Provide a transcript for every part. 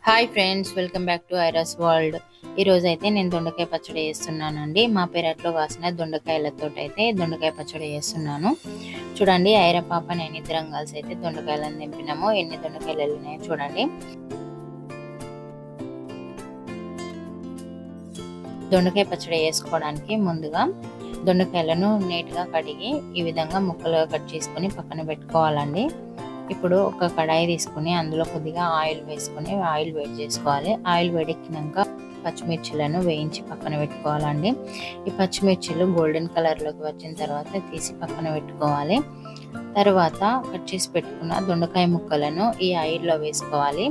Hi friends, welcome back to ఐరాస్ world. ఈరోజు అయితే నేను దొండకాయ పచ్చడి చేస్తున్నానండి. మా పెరట్లో కాసిన దొండకాయలతో అయితే దొండకాయ పచ్చడి చేస్తున్నాను. చూడండి, ఐరా పాప నేను ఇద్దరం కలిసి అయితే దొండకాయలను తెంపినాము. ఎన్ని దొండకాయలు వెళ్ళినాయో చూడండి. దొండకాయ పచ్చడి చేసుకోవడానికి ముందుగా దొండకాయలను నీట్గా కడిగి ఈ విధంగా ముక్కలుగా కట్ చేసుకొని పక్కన పెట్టుకోవాలండి. ఇప్పుడు ఒక కడాయి తీసుకుని అందులో కొద్దిగా ఆయిల్ వేసుకొని ఆయిల్ వేడి చేసుకోవాలి. ఆయిల్ వేడెక్కినాక పచ్చిమిర్చిలను వేయించి పక్కన పెట్టుకోవాలండి. ఈ పచ్చిమిర్చిలు గోల్డెన్ కలర్లోకి వచ్చిన తర్వాత తీసి పక్కన పెట్టుకోవాలి. తర్వాత కట్ చేసి పెట్టుకున్న దొండకాయ ముక్కలను ఈ ఆయిల్లో వేసుకోవాలి.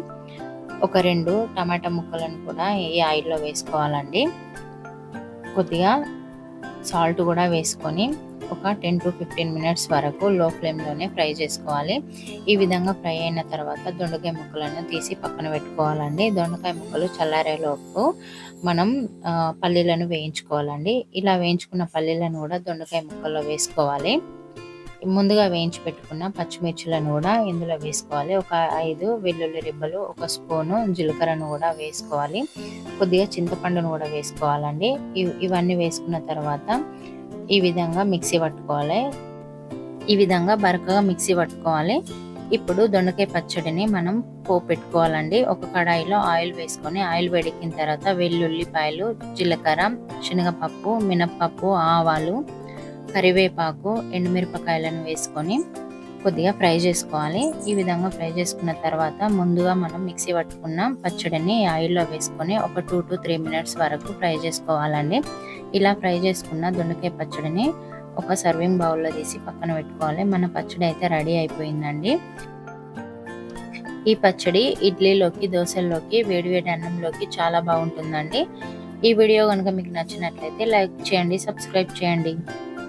ఒక 2 టమాటా ముక్కలను కూడా ఈ ఆయిల్లో వేసుకోవాలండి. కొద్దిగా సాల్ట్ కూడా వేసుకొని ఒక 10 to 15 మినిట్స్ వరకు లో ఫ్లేమ్లోనే ఫ్రై చేసుకోవాలి. ఈ విధంగా ఫ్రై అయిన తర్వాత దొండకాయ ముక్కలను తీసి పక్కన పెట్టుకోవాలండి. దొండకాయ ముక్కలు చల్లారేలోపు మనం పల్లీలను వేయించుకోవాలండి. ఇలా వేయించుకున్న పల్లీలను కూడా దొండకాయ ముక్కల్లో వేసుకోవాలి. ముందుగా వేయించి పెట్టుకున్న పచ్చిమిర్చిలను కూడా ఇందులో వేసుకోవాలి. ఒక 5 వెల్లుల్లి రిబ్బలు, ఒక స్పూను జీలకర్రను కూడా వేసుకోవాలి. కొద్దిగా చింతపండును కూడా వేసుకోవాలండి. ఇవన్నీ వేసుకున్న తర్వాత ఈ విధంగా మిక్సీ పట్టుకోవాలి. ఈ విధంగా బరకగా మిక్సీ పట్టుకోవాలి. ఇప్పుడు దొండకాయ పచ్చడిని మనం పోపు పెట్టుకోవాలండి. ఒక కడాయిలో ఆయిల్ వేసుకొని ఆయిల్ వేడెక్కిన తర్వాత వెల్లుల్లిపాయలు, జీలకర్ర, శనగపప్పు, మినప్పప్పు, ఆవాలు, కరివేపాకు, ఎండుమిరపకాయలను వేసుకొని కొద్దిగా ఫ్రై చేసుకోవాలి. ఈ విధంగా ఫ్రై చేసుకున్న తర్వాత ముందుగా మనం మిక్సీ పట్టుకున్న పచ్చడిని ఆయిల్లో వేసుకొని ఒక 2 to 3 మినిట్స్ వరకు ఫ్రై చేసుకోవాలండి. ఇలా ఫ్రై చేసుకున్న దొండకాయ పచ్చడిని ఒక సర్వింగ్ బౌల్లో తీసి పక్కన పెట్టుకోవాలి. మన పచ్చడి అయితే రెడీ అయిపోయిందండి. ఈ పచ్చడి ఇడ్లీలోకి, దోశల్లోకి, వేడివేడి అన్నంలోకి చాలా బాగుంటుందండి. ఈ వీడియో కనుక మీకు నచ్చినట్లయితే లైక్ చేయండి, సబ్స్క్రైబ్ చేయండి.